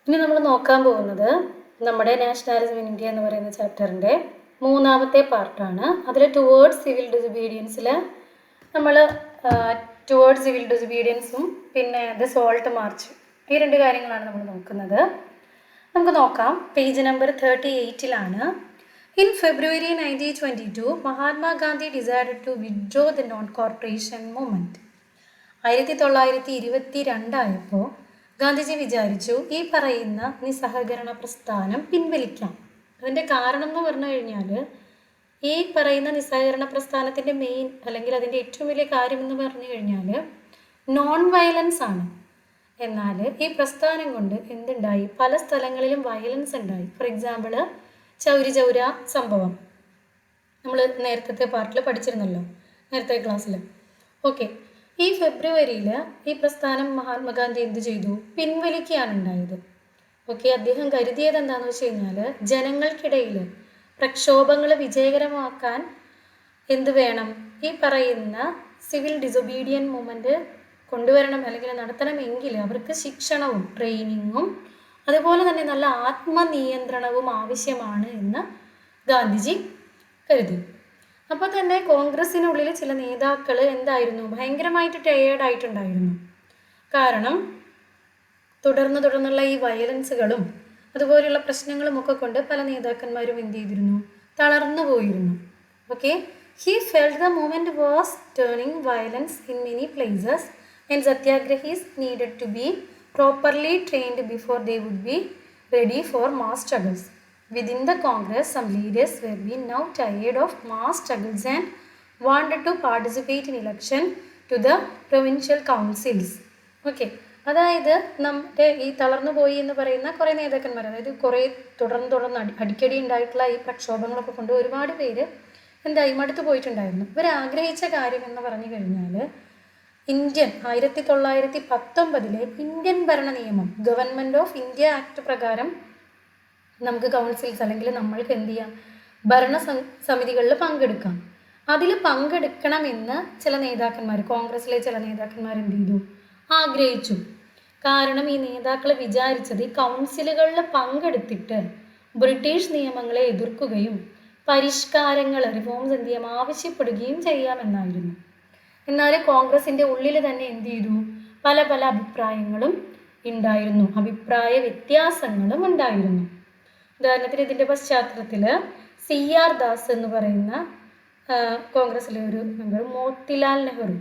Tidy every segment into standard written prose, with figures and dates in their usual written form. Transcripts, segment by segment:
ഇനി നമ്മൾ നോക്കാൻ പോകുന്നത് നമ്മുടെ നാഷണാലിസം ഇൻ ഇന്ത്യ എന്ന് പറയുന്ന ചാപ്റ്ററിൻ്റെ 3ാമത്തെ പാർട്ടാണ്. അതിൽ ടുവേർഡ്സ് സിവിൽ ഡിസൊബീഡിയൻസിൽ നമ്മൾ ടുവേർഡ്സ് സിവിൽ ഡിസൊബീഡിയൻസും പിന്നെ ദ സോൾട്ട് മാർച്ച് ഈ 2 കാര്യങ്ങളാണ് നമ്മൾ നോക്കുന്നത്. നമുക്ക് നോക്കാം. പേജ് നമ്പർ 38ലാണ്. In February 1922, Mahatma Gandhi decided to withdraw the non-cooperation movement. 1922 ആയപ്പോൾ ഗാന്ധിജി വിചാരിച്ചു ഈ പറയുന്ന നിസ്സഹകരണ പ്രസ്ഥാനം പിൻവലിക്കാം. അതിൻ്റെ കാരണം എന്ന് പറഞ്ഞു കഴിഞ്ഞാൽ ഈ പറയുന്ന നിസ്സഹകരണ പ്രസ്ഥാനത്തിൻ്റെ മെയിൻ അല്ലെങ്കിൽ അതിൻ്റെ ഏറ്റവും വലിയ കാര്യം എന്ന് പറഞ്ഞു കഴിഞ്ഞാൽ നോൺ വയലൻസ് ആണ്. എന്നാൽ ഈ പ്രസ്ഥാനം കൊണ്ട് എന്തുണ്ടായി? പല സ്ഥലങ്ങളിലും വയലൻസ് ഉണ്ടായി. ഫോർ എക്സാമ്പിൾ ചൗരി ചൗര സംഭവം നമ്മൾ നേരത്തെ പാർട്ടിൽ പഠിച്ചിരുന്നല്ലോ, നേരത്തെ ക്ലാസ്സിൽ. ഓക്കെ, ഈ ഫെബ്രുവരിയിൽ ഈ പ്രസ്ഥാനം മഹാത്മാഗാന്ധി എന്ത് ചെയ്തു? പിൻവലിക്കുകയാണ് ഉണ്ടായത്. ഓക്കെ, അദ്ദേഹം കരുതിയത് എന്താണെന്ന് വെച്ച് കഴിഞ്ഞാൽ ജനങ്ങൾക്കിടയിൽ പ്രക്ഷോഭങ്ങൾ വിജയകരമാക്കാൻ എന്ത് വേണം? ഈ പറയുന്ന സിവിൽ ഡിസൊബീഡിയൻ മൂവ്മെൻറ്റ് കൊണ്ടുവരണം അല്ലെങ്കിൽ നടത്തണമെങ്കിൽ അവർക്ക് ശിക്ഷണവും ട്രെയിനിങ്ങും അതുപോലെ തന്നെ നല്ല ആത്മനിയന്ത്രണവും ആവശ്യമാണ് എന്ന് ഗാന്ധിജി കരുതി. അപ്പോൾ തന്നെ കോൺഗ്രസിനുള്ളിൽ ചില നേതാക്കൾ എന്തായിരുന്നു? ഭയങ്കരമായിട്ട് ടയേർഡായിട്ടുണ്ടായിരുന്നു. കാരണം തുടർന്നുള്ള ഈ വയലൻസുകളും അതുപോലെയുള്ള പ്രശ്നങ്ങളും ഒക്കെ കൊണ്ട് പല നേതാക്കന്മാരും എന്ത് ചെയ്തിരുന്നു? തളർന്നു പോയിരുന്നു. Okay, he felt the movement was turning violence in many places and satyagrahis needed to be properly trained before they would be ready for mass struggles. Within the Congress, some leaders were being now tired of mass struggles and wanted to participate in election to the provincial councils. Okay, അതായത് നമ്മുടെ ഈ തളർന്നു പോയി എന്ന് പറയുന്ന കുറേ നേതാക്കന്മാർ, അതായത് കുറേ തുടർന്ന് അടിക്കടി ഉണ്ടായിട്ടുള്ള ഈ പ്രക്ഷോഭങ്ങളൊക്കെ കൊണ്ട് ഒരുപാട് പേര് എന്തായി മടുത്തു പോയിട്ടുണ്ടായിരുന്നു. ഇവർ ആഗ്രഹിച്ച കാര്യം എന്ന് പറഞ്ഞു കഴിഞ്ഞാൽ ഇന്ത്യൻ 1919 ഇന്ത്യൻ ഭരണ നിയമം ഗവൺമെൻറ് ഓഫ് ഇന്ത്യ ആക്ട് പ്രകാരം നമുക്ക് കൗൺസിൽസ് അല്ലെങ്കിൽ നമ്മൾക്ക് എന്ത് ചെയ്യാം? ഭരണ സമിതികളിൽ പങ്കെടുക്കാം. അതിൽ പങ്കെടുക്കണമെന്ന് ചില നേതാക്കന്മാർ, കോൺഗ്രസ്സിലെ ചില നേതാക്കന്മാർ എന്ത് ചെയ്തു? ആഗ്രഹിച്ചു. കാരണം ഈ നേതാക്കൾ വിചാരിച്ചത് ഈ കൗൺസിലുകളിൽ പങ്കെടുത്തിട്ട് ബ്രിട്ടീഷ് നിയമങ്ങളെ എതിർക്കുകയും പരിഷ്കാരങ്ങൾ റിഫോംസ് എന്ത് ചെയ്യാം? ആവശ്യപ്പെടുകയും ചെയ്യാമെന്നായിരുന്നു. എന്നാൽ കോൺഗ്രസിൻ്റെ ഉള്ളിൽ തന്നെ എന്ത് ചെയ്തു? പല അഭിപ്രായങ്ങളും ഉണ്ടായിരുന്നു, അഭിപ്രായ വ്യത്യാസങ്ങളും ഉണ്ടായിരുന്നു. ഉദാഹരണത്തിന് ഇതിൻ്റെ പശ്ചാത്തലത്തിൽ CR ദാസ് എന്ന് പറയുന്ന കോൺഗ്രസിലെ ഒരു മെമ്പർ മോത്തിലാൽ നെഹ്റു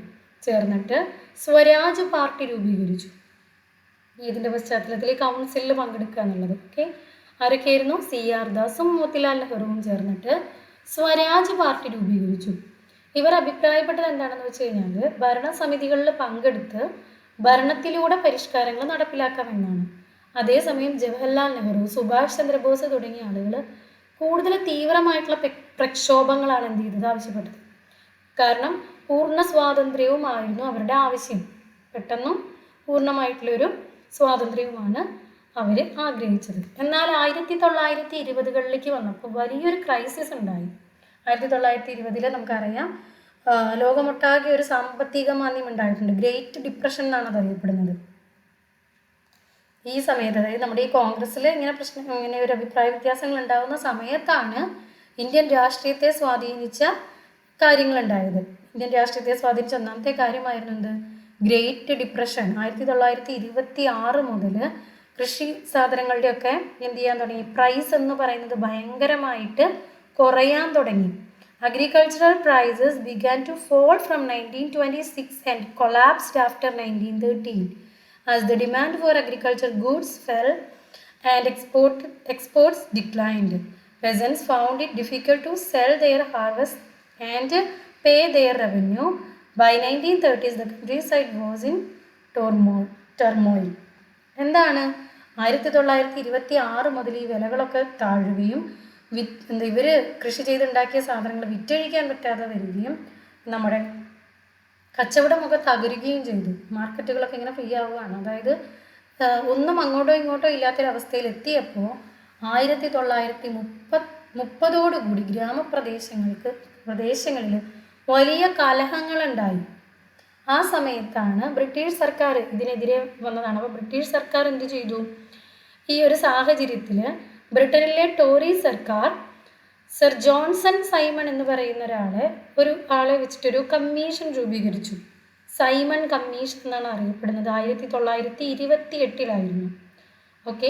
ചേർന്നിട്ട് സ്വരാജ് പാർട്ടി രൂപീകരിച്ചു. ഇതിൻ്റെ പശ്ചാത്തലത്തിൽ കൗൺസിലിൽ പങ്കെടുക്കുക എന്നുള്ളത്. ഓക്കെ, ആരൊക്കെയായിരുന്നു? CR ദാസും മോത്തിലാൽ നെഹ്റുവും ചേർന്നിട്ട് സ്വരാജ് പാർട്ടി രൂപീകരിച്ചു. ഇവർ അഭിപ്രായപ്പെട്ടത് എന്താണെന്ന് വെച്ച് കഴിഞ്ഞാൽ ഭരണസമിതികളിൽ പങ്കെടുത്ത് ഭരണത്തിലൂടെ പരിഷ്കാരങ്ങൾ നടപ്പിലാക്കാമെന്നാണ്. അതേസമയം ജവഹർലാൽ നെഹ്റു, സുഭാഷ് ചന്ദ്രബോസ് തുടങ്ങിയ ആളുകൾ കൂടുതൽ തീവ്രമായിട്ടുള്ള പ്രക്ഷോഭങ്ങളാണ് എന്ത് ചെയ്തത്? ആവശ്യപ്പെട്ടത്. കാരണം പൂർണ്ണ സ്വാതന്ത്ര്യവുമായിരുന്നു അവരുടെ ആവശ്യം. പെട്ടെന്നും പൂർണ്ണമായിട്ടുള്ളൊരു സ്വാതന്ത്ര്യവുമാണ് അവർ ആഗ്രഹിച്ചത്. എന്നാൽ 1920കളിലേക്ക് വന്നപ്പോൾ വലിയൊരു ക്രൈസിസ് ഉണ്ടായി. 1920 നമുക്കറിയാം ലോകമൊട്ടാകെ ഒരു സാമ്പത്തിക മാന്ദ്യം ഉണ്ടായിട്ടുണ്ട്. ഗ്രേറ്റ് ഡിപ്രഷൻ എന്നാണ് അത് അറിയപ്പെടുന്നത്. ഈ സമയത്ത്, അതായത് നമ്മുടെ ഈ കോൺഗ്രസ്സിൽ ഇങ്ങനെ ഒരു അഭിപ്രായ വ്യത്യാസങ്ങൾ ഉണ്ടാകുന്ന സമയത്താണ് ഇന്ത്യൻ രാഷ്ട്രീയത്തെ സ്വാധീനിച്ച കാര്യങ്ങളുണ്ടായത്. ഇന്ത്യൻ രാഷ്ട്രീയത്തെ സ്വാധീനിച്ച ഒന്നാമത്തെ കാര്യമായിരുന്നു എന്ത്? Great depression. 1926 മുതൽ കൃഷി സാധനങ്ങളുടെയൊക്കെ എന്ത് ചെയ്യാൻ തുടങ്ങി? പ്രൈസ് എന്ന് പറയുന്നത് ഭയങ്കരമായിട്ട് കുറയാൻ തുടങ്ങി. Agricultural prices began to fall from 1926 and collapsed after 1913 as the demand for agricultural goods fell and exports declined. Peasants found it difficult to sell their harvest and pay their revenue. By 1930s, the countryside was in turmoil. എന്താണ്? 1926 മുതൽ ഈ വിലകളൊക്കെ താഴുകയും ഇവർ കൃഷി ചെയ്തുണ്ടാക്കിയ സാധനങ്ങൾ വിറ്റഴിക്കാൻ പറ്റാതെ വരികയും നമ്മുടെ കച്ചവടമൊക്കെ തകരുകയും ചെയ്തു. മാർക്കറ്റുകളൊക്കെ ഇങ്ങനെ ഫ്രീ ആവുകയാണ്. അതായത് ഒന്നും അങ്ങോട്ടോ ഇങ്ങോട്ടോ ഇല്ലാത്തൊരവസ്ഥയിൽ എത്തിയപ്പോൾ 1930 ഗ്രാമപ്രദേശങ്ങളിൽ വലിയ കലഹങ്ങളുണ്ടായി. ആ സമയത്താണ് ബ്രിട്ടീഷ് സർക്കാർ ഇതിനെതിരെ വന്നതാണ്. അപ്പോൾ ബ്രിട്ടീഷ് സർക്കാർ എന്ത് ചെയ്തു? ഈ ഒരു സാഹചര്യത്തിൽ ബ്രിട്ടനിലെ ടോറി സർക്കാർ സർ ജോൺസൺ സൈമൺ എന്ന് പറയുന്ന ആളെ വെച്ചിട്ടൊരു കമ്മീഷൻ രൂപീകരിച്ചു. സൈമൺ കമ്മീഷൻ എന്നാണ് അറിയപ്പെടുന്നത്. 1928 ഓക്കെ.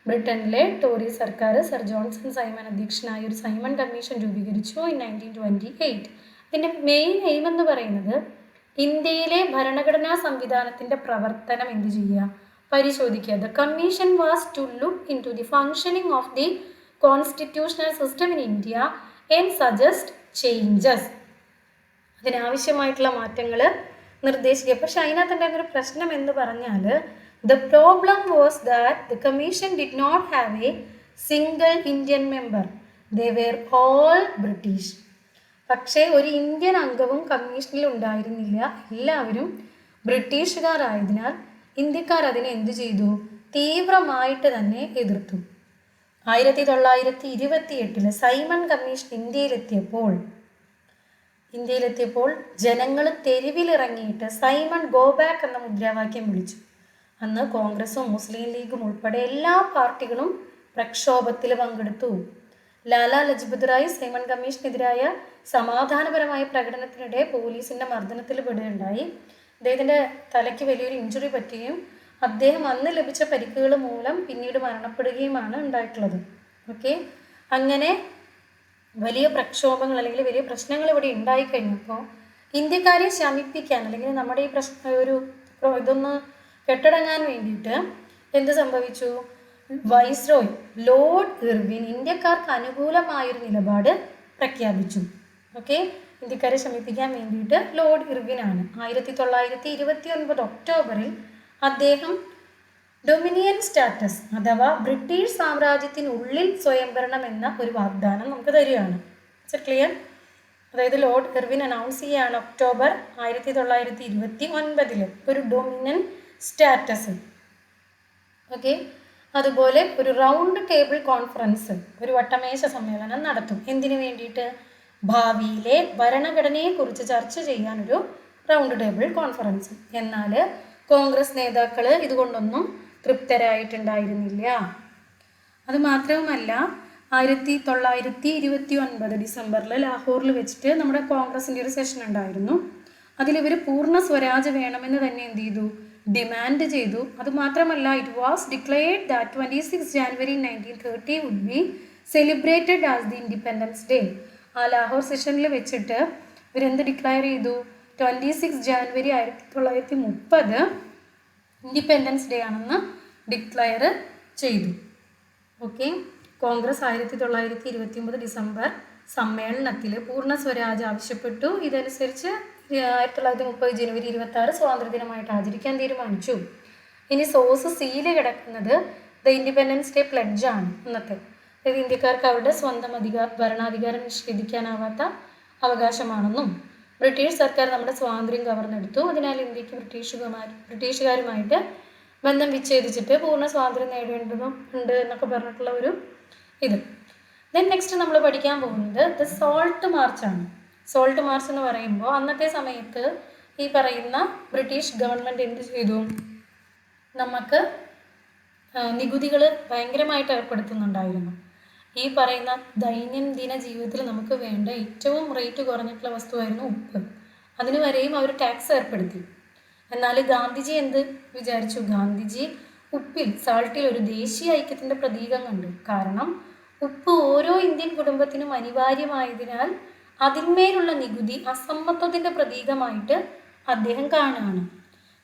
ബ്രിട്ടനിലെ ടോറി സർക്കാർ സർ ജോൺസൺ സൈമൺ അധ്യക്ഷനായ ഒരു സൈമൺ കമ്മീഷൻ രൂപീകരിച്ചു ഇൻ 1928. ഇതിൻ്റെ മെയിൻ എയിം എന്ന് പറയുന്നത് ഇന്ത്യയിലെ ഭരണഘടനാ സംവിധാനത്തിൻ്റെ പ്രവർത്തനം എന്ത് ചെയ്യുക, പരിശോധിക്കുക. The commission was to look into the functioning of the constitutional system in India and suggest changes. അതിനാവശ്യമായിട്ടുള്ള മാറ്റങ്ങൾ നിർദ്ദേശിക്കുക. പക്ഷെ അതിനകത്തുണ്ടായിരുന്നൊരു പ്രശ്നം എന്ന് പറഞ്ഞാൽ the problem was that the commission did not have a single Indian member. They were all British. പക്ഷേ ഒരു Indian അംഗവും കമ്മീഷനിൽ ഉണ്ടായിരുന്നില്ല. എല്ലാവരും ബ്രിട്ടീഷുകാരായതിനാൽ ഇന്ത്യക്കാർ അതിനെ എന്തു ചെയ്തു, തീവ്രമായിട്ട് തന്നെ എതിർത്തു. 1928 സൈമൺ കമ്മീഷൻ ഇന്ത്യയിലെത്തിയപ്പോൾ ജനങ്ങൾ തെരുവിലിറങ്ങിയിട്ട് സൈമൺ ഗോ ബാക്ക് എന്ന മുദ്രാവാക്യം വിളിച്ചു. അന്ന് കോൺഗ്രസും മുസ്ലിം ലീഗും ഉൾപ്പെടെ എല്ലാ പാർട്ടികളും പ്രക്ഷോഭത്തിൽ പങ്കെടുത്തു. ലാലാ ലജ്പത് റായ് സൈമൺ കമ്മീഷനെതിരായ സമാധാനപരമായ പ്രകടനത്തിനിടെ പോലീസിൻ്റെ മർദ്ദനത്തിൽ പെടുകയുണ്ടായി. അദ്ദേഹത്തിൻ്റെ തലയ്ക്ക് വലിയൊരു ഇഞ്ചുറി പറ്റുകയും അദ്ദേഹം അന്ന് ലഭിച്ച പരിക്കുകൾ മൂലം പിന്നീട് മരണപ്പെടുകയുമാണ് ഉണ്ടായിട്ടുള്ളത്. ഓക്കെ. അങ്ങനെ വലിയ പ്രക്ഷോഭങ്ങൾ അല്ലെങ്കിൽ വലിയ പ്രശ്നങ്ങൾ ഇവിടെ ഉണ്ടായിക്കഴിഞ്ഞപ്പോൾ ഇന്ത്യക്കാരെ ശമിപ്പിക്കാൻ അല്ലെങ്കിൽ നമ്മുടെ ഈ ഇതൊന്ന് കെട്ടടങ്ങാൻ വേണ്ടിയിട്ട് എന്ത് സംഭവിച്ചു, വൈസ്രോയ് ലോർഡ് ഇർവിൻ ഇന്ത്യക്കാർക്ക് അനുകൂലമായൊരു നിലപാട് പ്രഖ്യാപിച്ചു. ഓക്കെ. ഇന്ത്യക്കാരെ ശമിപ്പിക്കാൻ വേണ്ടിയിട്ട് ലോർഡ് ഇർവിനാണ് 1929 ഒക്ടോബറിൽ അദ്ദേഹം ഡൊമിനിയൻ സ്റ്റാറ്റസ് അഥവാ ബ്രിട്ടീഷ് സാമ്രാജ്യത്തിനുള്ളിൽ സ്വയംഭരണം എന്ന ഒരു വാഗ്ദാനം നമുക്ക് തരികയാണ്. ക്ലിയർ? അതായത് ലോർഡ് ഇർവിൻ അനൗൺസ് ചെയ്യുകയാണ് ഒക്ടോബർ 1929 ഒരു ഡൊമിനിയൻ സ്റ്റാറ്റസ്. ഓക്കെ. അതുപോലെ ഒരു റൗണ്ട് ടേബിൾ കോൺഫറൻസ്, ഒരു വട്ടമേശ സമ്മേളനം നടത്തും. എന്തിനു വേണ്ടിയിട്ട്? ഭാവിയിലെ ഭരണഘടനയെക്കുറിച്ച് ചർച്ച ചെയ്യാനൊരു റൗണ്ട് ടേബിൾ കോൺഫറൻസ്. എന്നാൽ കോൺഗ്രസ് നേതാക്കൾ ഇതുകൊണ്ടൊന്നും തൃപ്തരായിട്ടുണ്ടായിരുന്നില്ല. അതുമാത്രവുമല്ല 1929 ഡിസംബറിൽ ലാഹോറിൽ വെച്ചിട്ട് നമ്മുടെ കോൺഗ്രസിൻ്റെ ഒരു സെഷൻ ഉണ്ടായിരുന്നു. അതിലിവർ പൂർണ്ണ സ്വരാജ് വേണമെന്ന് തന്നെ എന്ത് ചെയ്തു, ഡിമാൻഡ് ചെയ്തു. അതുമാത്രമല്ല it was declared that 26 January 1930 would be celebrated as the independence day. ആ ലാഹോർ സെഷനിൽ വെച്ചിട്ട് ഇവരെന്ത് ഡിക്ലെയർ ചെയ്തു, 26 ജാനുവരി 1930 ഇൻഡിപെൻഡൻസ് ഡേ ആണെന്ന് ഡിക്ലെയർ ചെയ്തു. ഓക്കെ. കോൺഗ്രസ് 1929 ഡിസംബർ സമ്മേളനത്തിൽ പൂർണ്ണ സ്വരാജ് ആവശ്യപ്പെട്ടു. ഇതനുസരിച്ച് 1930 ജനുവരി 26 സ്വാതന്ത്ര്യദിനമായിട്ട് ആചരിക്കാൻ തീരുമാനിച്ചു. ഇനി സോസ് സീല് കിടക്കുന്നത് ദ ഇൻഡിപെൻഡൻസ് ഡേ പ്ലഡ്ജാണ് അന്നത്തെ. അതായത് ഇന്ത്യക്കാർക്ക് അവരുടെ സ്വന്തം ഭരണാധികാരം നിഷേധിക്കാനാവാത്ത അവകാശമാണെന്നും ബ്രിട്ടീഷ് സർക്കാർ നമ്മുടെ സ്വാതന്ത്ര്യം കവർന്നെടുത്തു, അതിനാൽ ഇന്ത്യക്ക് ബ്രിട്ടീഷുകാരുമായിട്ട് ബന്ധം വിച്ഛേദിച്ചിട്ട് പൂർണ്ണ സ്വാതന്ത്ര്യം നേടേണ്ടതും ഉണ്ട് എന്നൊക്കെ പറഞ്ഞിട്ടുള്ള ഒരു ഇത്. ദെൻ നെക്സ്റ്റ് നമ്മൾ പഠിക്കാൻ പോകുന്നത് ദ സോൾട്ട് മാർച്ചാണ്. സോൾട്ട് മാർച്ച് എന്ന് പറയുമ്പോൾ അന്നത്തെ സമയത്ത് ഈ പറയുന്ന ബ്രിട്ടീഷ് ഗവൺമെൻറ് എന്ത് ചെയ്തു, നമുക്ക് നികുതികൾ ഭയങ്കരമായിട്ട് ഏർപ്പെടുത്തുന്നുണ്ടായിരുന്നു. ഈ പറയുന്ന ദൈനംദിന ജീവിതത്തിൽ നമുക്ക് വേണ്ട ഏറ്റവും റേറ്റ് കുറഞ്ഞിട്ടുള്ള വസ്തുവായിരുന്നു ഉപ്പ്. അതിന് വരെയും അവർ ടാക്സ് ഏർപ്പെടുത്തി. എന്നാൽ ഗാന്ധിജി എന്ത് വിചാരിച്ചു, ഗാന്ധിജി സാൾട്ടിൽ ഒരു ദേശീയ ഐക്യത്തിൻ്റെ പ്രതീകം കണ്ടു. കാരണം ഉപ്പ് ഓരോ ഇന്ത്യൻ കുടുംബത്തിനും അനിവാര്യമായതിനാൽ അതിന്മേലുള്ള നികുതി അസമത്വത്തിൻ്റെ പ്രതീകമായിട്ട് അദ്ദേഹം കാണുകയാണ്.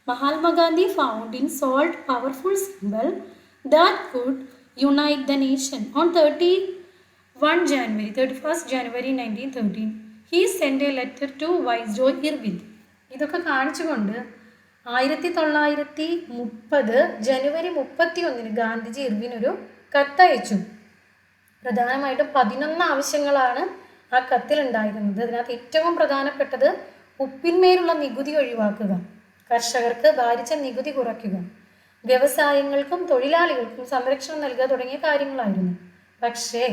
Mahatma Gandhi found in salt powerful symbol that would unite the nation. On 31st January 1913 he sent a letter to Viceroy Irwin. ഇതൊക്കെ കാണിച്ചുകൊണ്ട് 1930 ജനുവരി 31 ഗാന്ധിജി ഇർവിൻ ഒരു കത്തയച്ചു. പ്രധാനമായിട്ടും 11 ആവശ്യങ്ങളാണ് ആ കത്തിലുണ്ടായിരുന്നത്. അതിനകത്ത് ഏറ്റവും പ്രധാനപ്പെട്ടത് ഉപ്പിന്മേലുള്ള നികുതി ഒഴിവാക്കുക, കർഷകർക്ക് ഭാരിച്ച നികുതി കുറയ്ക്കുക, വ്യവസായങ്ങൾക്കും തൊഴിലാളികൾക്കും സംരക്ഷണം നൽകുക തുടങ്ങിയ കാര്യങ്ങളായിരുന്നു. പക്ഷേ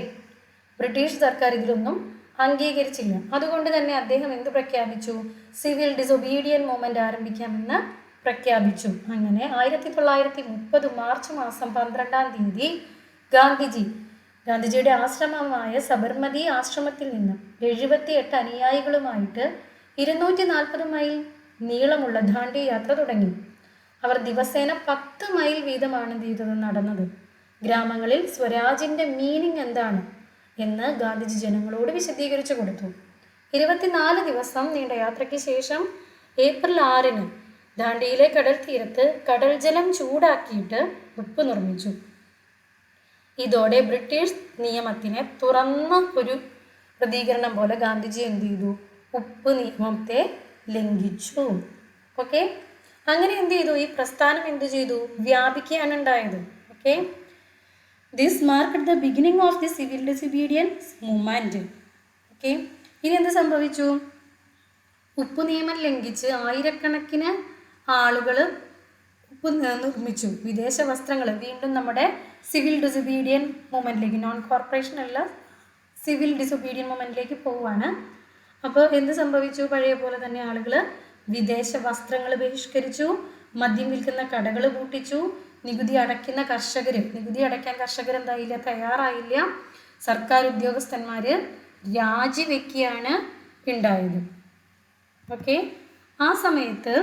ബ്രിട്ടീഷ് സർക്കാർ ഇതിലൊന്നും അംഗീകരിച്ചില്ല. അതുകൊണ്ട് തന്നെ അദ്ദേഹം എന്ത് പ്രഖ്യാപിച്ചു, സിവിൽ ഡിസൊബീഡിയൻ മൂവ്മെൻറ്റ് ആരംഭിക്കാമെന്ന് പ്രഖ്യാപിച്ചു. അങ്ങനെ 1930 മാർച്ച് മാസം 12 ഗാന്ധിജിയുടെ ആശ്രമമായ സബർമതി ആശ്രമത്തിൽ നിന്ന് 78 അനുയായികളുമായിട്ട് 240 മൈൽ നീളമുള്ള ദാണ്ഡി യാത്ര തുടങ്ങി. അവർ ദിവസേന 10 മൈൽ വീതമാണ് നടന്നത്. ഗ്രാമങ്ങളിൽ സ്വരാജിന്റെ മീനിങ് എന്താണ് എന്ന് ഗാന്ധിജി ജനങ്ങളോട് വിശദീകരിച്ചു കൊടുത്തു. 24 ദിവസം നീണ്ട യാത്രയ്ക്ക് ശേഷം ഏപ്രിൽ 6 ദാണ്ഡിയിലെ കടൽ തീരത്ത് കടൽ ജലം ചൂടാക്കിയിട്ട് ഉപ്പ് നിർമ്മിച്ചു. ഇതോടെ ബ്രിട്ടീഷ് നിയമത്തിന് തുറന്ന ഒരു പ്രതികരണം പോലെ ഗാന്ധിജി എന്ത് ചെയ്തു? ഉപ്പ് നിയമത്തെ ലംഘിച്ചു. ഓക്കെ, അങ്ങനെ എന്ത് ചെയ്തു? ഈ പ്രസ്ഥാനം എന്ത് ചെയ്തു? വ്യാപിക്കാനുണ്ടായത്. Okay, this marked the beginning of the civil disobedience movement. Okay, ഇനി എന്ത് സംഭവിച്ചു? ഉപ്പ് നിയമം ലംഘിച്ച് ആയിരക്കണക്കിന് ആളുകൾ ഉപ്പ് നിർമ്മിച്ചു. വിദേശ വസ്ത്രങ്ങൾ വീണ്ടും നമ്മുടെ സിവിൽ ഡിസൊബീഡിയൻ മൂവ്മെന്റിലേക്ക്, നോൺ കോർപ്പറേഷൻ അല്ല, സിവിൽ ഡിസൊബീഡിയൻ മൂവ്മെന്റിലേക്ക് പോവാണ്. അപ്പോൾ എന്ത് സംഭവിച്ചു? പഴയ പോലെ തന്നെ ആളുകൾ വിദേശ വസ്ത്രങ്ങൾ ബഹിഷ്കരിച്ചു, മദ്യം വിൽക്കുന്ന കടകൾ പൂട്ടിച്ചു, നികുതി അടയ്ക്കാൻ കർഷകർ എന്തായില്ല, തയ്യാറായില്ല. സർക്കാർ ഉദ്യോഗസ്ഥന്മാർ രാജിവെക്കുകയാണ് ഉണ്ടായത്. ഓക്കെ, ആ സമയത്ത്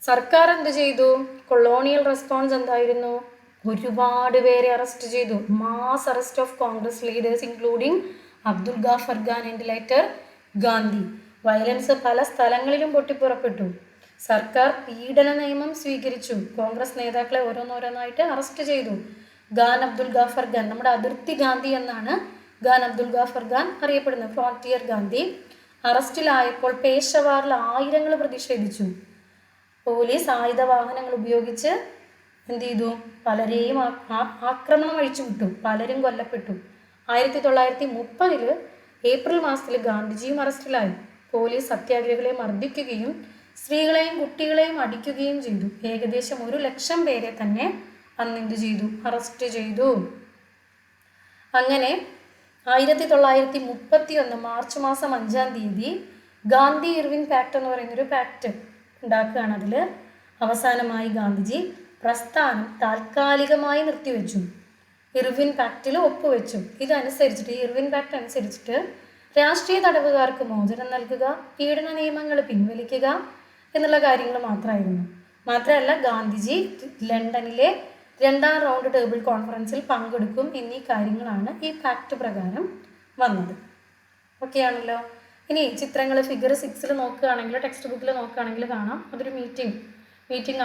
സർക്കാർ എന്ത് ചെയ്തു? കൊളോണിയൽ റെസ്പോൺസ് എന്തായിരുന്നു? ഒരുപാട് പേരെ അറസ്റ്റ് ചെയ്തു. Mass arrest of Congress leaders including Abdul Ghaffar Khan and later Gandhi. Violence പല സ്ഥലങ്ങളിലും പൊട്ടിപ്പുറപ്പെട്ടു. സർക്കാർ പീഡന നിയമം സ്വീകരിച്ചു. കോൺഗ്രസ് നേതാക്കളെ ഓരോന്നോരോന്നായിട്ട് അറസ്റ്റ് ചെയ്തു. ഖാൻ അബ്ദുൽ ഗാഫർ ഖാൻ, നമ്മുടെ അതിർത്തി ഗാന്ധി എന്നാണ് ഖാൻ അബ്ദുൽ ഗാഫർ ഖാൻ അറിയപ്പെടുന്നത്, ഫ്രോണ്ടിയർ ഗാന്ധി. അറസ്റ്റിലായപ്പോൾ പേഷവാറിൽ ആയിരങ്ങൾ പ്രതിഷേധിച്ചു. പോലീസ് ആയുധവാഹനങ്ങൾ ഉപയോഗിച്ച് എന്ത് ചെയ്തു? പലരെയും ആക്രമണം അഴിച്ചുവിട്ടു. പലരും കൊല്ലപ്പെട്ടു. 1930 ഏപ്രിൽ മാസത്തിൽ ഗാന്ധിജിയും അറസ്റ്റിലായി. പോലീസ് സത്യാഗ്രഹികളെ മർദ്ദിക്കുകയും സ്ത്രീകളെയും കുട്ടികളെയും അടിക്കുകയും ചെയ്തു. ഏകദേശം 100,000 പേരെ തന്നെ അന്നെന്ത് ചെയ്തു? അറസ്റ്റ് ചെയ്തു. അങ്ങനെ 1931 മാർച്ച് മാസം 5 ഗാന്ധി ഇർവിൻ പാക്ട് എന്ന് പറയുന്നൊരു പാക്ട് ഉണ്ടാക്കുകയാണ്. അതിൽ അവസാനമായി ഗാന്ധിജി പ്രസ്ഥാനം താൽക്കാലികമായി നിർത്തിവെച്ചു. ഇർവിൻ പാക്റ്റിൽ ഒപ്പുവെച്ചു. ഇതനുസരിച്ചിട്ട്, ഈ ഇർവിൻ പാക്ട് അനുസരിച്ചിട്ട് രാഷ്ട്രീയ തടവുകാർക്ക് മോചനം നൽകുക, പീഡന നിയമങ്ങൾ പിൻവലിക്കുക എന്നുള്ള കാര്യങ്ങൾ മാത്രമായിരുന്നു. മാത്രമല്ല, ഗാന്ധിജി ലണ്ടനിലെ 2ാം റൗണ്ട് ടേബിൾ കോൺഫറൻസിൽ പങ്കെടുക്കും എന്നീ കാര്യങ്ങളാണ് ഈ പാക്ട് പ്രകാരം വന്നത്. ഓക്കെ ആണല്ലോ. ഇനി ചിത്രങ്ങൾ ഫിഗർ 6 നോക്കുകയാണെങ്കിൽ, ടെക്സ്റ്റ് ബുക്കിൽ നോക്കുകയാണെങ്കിൽ കാണാം, അതൊരു മീറ്റിംഗ്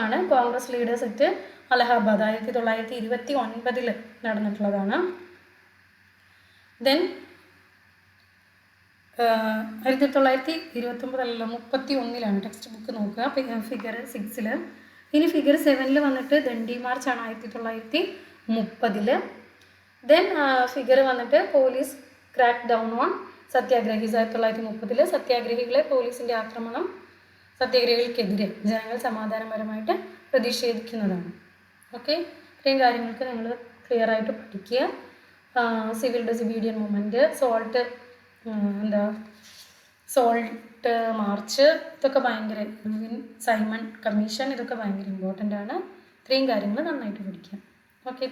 ആണ്. കോൺഗ്രസ് ലീഡേഴ്സ് അറ്റ് അലഹാബാദ് 1929 നടന്നിട്ടുള്ളതാണ്. ദെൻ 1931 ടെക്സ്റ്റ് ബുക്ക് നോക്കുക, ഫിഗർ 6. ഇനി ഫിഗർ 7 വന്നിട്ട് ദണ്ഡി മാർച്ചാണ് 1930. ദെൻ ഫിഗർ വന്നിട്ട് police crack down on satyagrahis 1930. സത്യാഗ്രഹികളെ പോലീസിൻ്റെ ആക്രമണം, സത്യാഗ്രഹികൾക്കെതിരെ ജനങ്ങൾ സമാധാനപരമായിട്ട് പ്രതിഷേധിക്കുന്നതാണ്. ഓക്കെ, ഇത്രയും കാര്യങ്ങൾക്ക് നിങ്ങൾ ക്ലിയർ ആയിട്ട് പഠിക്കുക. Civil disobedient movement, salt March, ഇതൊക്കെ ഭയങ്കര, സൈമൺ കമ്മീഷൻ, ഇതൊക്കെ ഭയങ്കര ഇമ്പോർട്ടൻ്റ് ആണ്. ഇത്രയും കാര്യങ്ങൾ നന്നായിട്ട് പഠിക്കുക. Okay, thank you.